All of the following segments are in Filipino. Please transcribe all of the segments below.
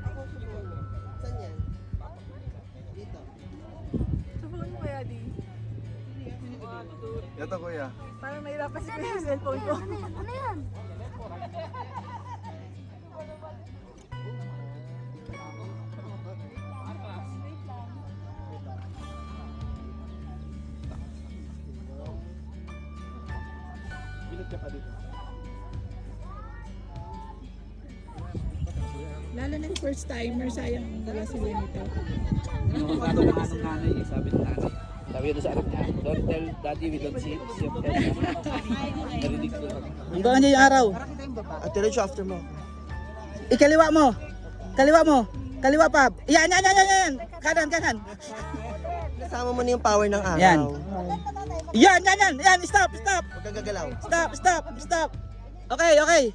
Ako subukan mo. Saan yan? Dito. Subukan mo kaya, di? Ito kuya. Parang nahirapan si Kuya yung cellphone ko. Ano yan? Bilog ka pa dito. Lalo na yung first timer, sayang wala sila nito. Yung ano na ng nanay, sabi ng nanay. Sabi doon sa anak niya, don't tell daddy we don't see your friends. Narinig ko. Hanggang niya yung araw. At diretso after mo. Ikaliwa mo. Kaliwa mo. Kaliwa pa. Yan, yan, yan, yan, yan. Kanan, kanan. Kasama mo na yung power ng araw. Yan. Yan, yan, yan. Yan, stop, stop. Huwag kang gagalaw. Stop, stop, stop. Okay, okay.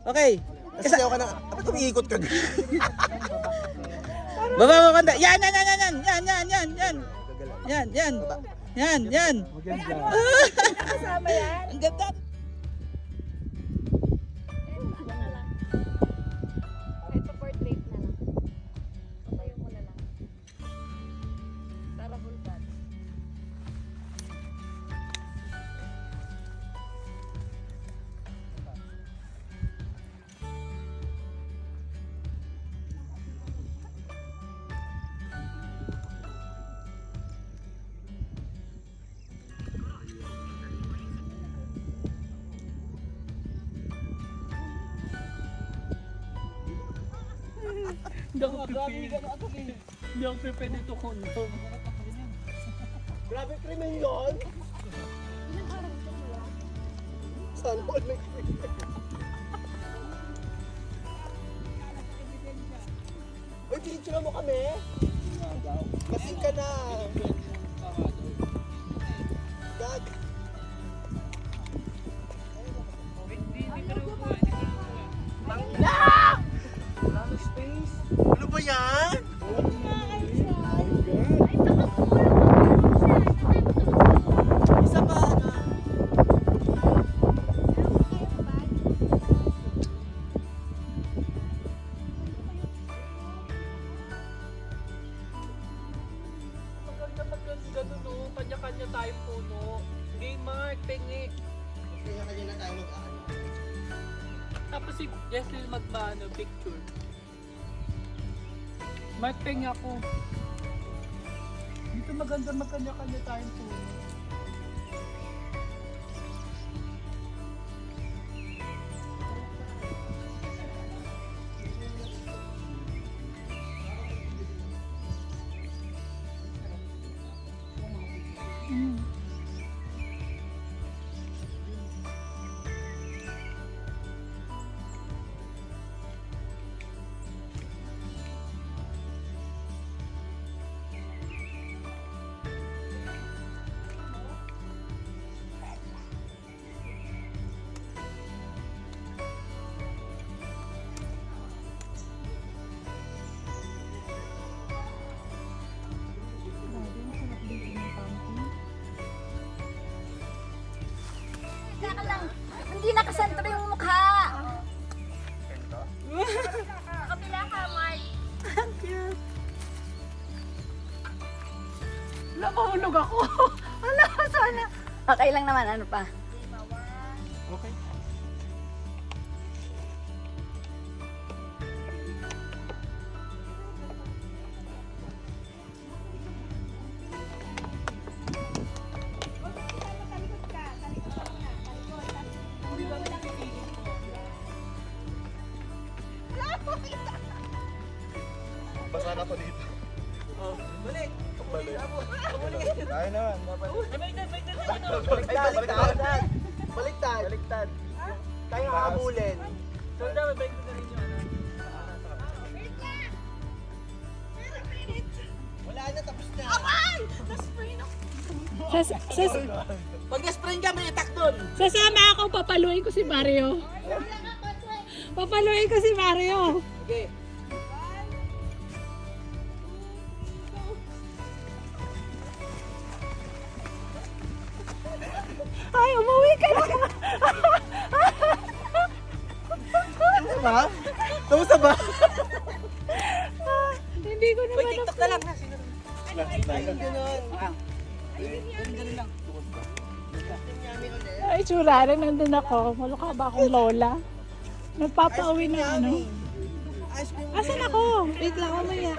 Okay. Kasi ayaw ka na, dapat umiikot ka. Baba mo kanda. Yan, yan, yan, yan, yan. Yan, yan, yan, yan. Yan, yan. Yan, yan. Kasama yan. Ang ganda. Ito portrait na lang. Patayo mo na lang. Para bulkan. Hindi ako prepared. Hindi ako prepared ito kondom. Grabe krimen yun. Saan mo may Uy, pinicture mo kami. Kasing ka na. Gag. Ano ba yan? Isa pa na. Ganun no, kanya-kanya tayong puno. Game Mark, pengi. Kanya-kanya na tayo mag-aano. Tapos si Jessie magmano, picture. Mark, pengi ako. Dito maganda magkanya-kanya tayong puno. Teka lang. Hindi nakasentro yung mukha. Nakapila ka, Mark. Ang cute. Wala, mahulog ako. Wala, sana. Okay lang naman, ano pa? Okay. Basa na to dito. Balik. Balik. Kaya naman. Baliktad. Baliktad. Baliktad. Baliktad. Tayo hahabulin. So, dapat balik ko na rin yung ano. Wala na, tapos na. Pag na-spray ka, may attack doon. Sasama ako, papaluin ko si Mario. Papaluin ko si Mario. Okay. Ay, umuwi ka na. Tapos na ba? Tapos na ba? Ay, tsura rin. Nandun ako. Malukha ba akong lola? Nagpapauwi na ano. Asan ako? Wait lang, mamaya.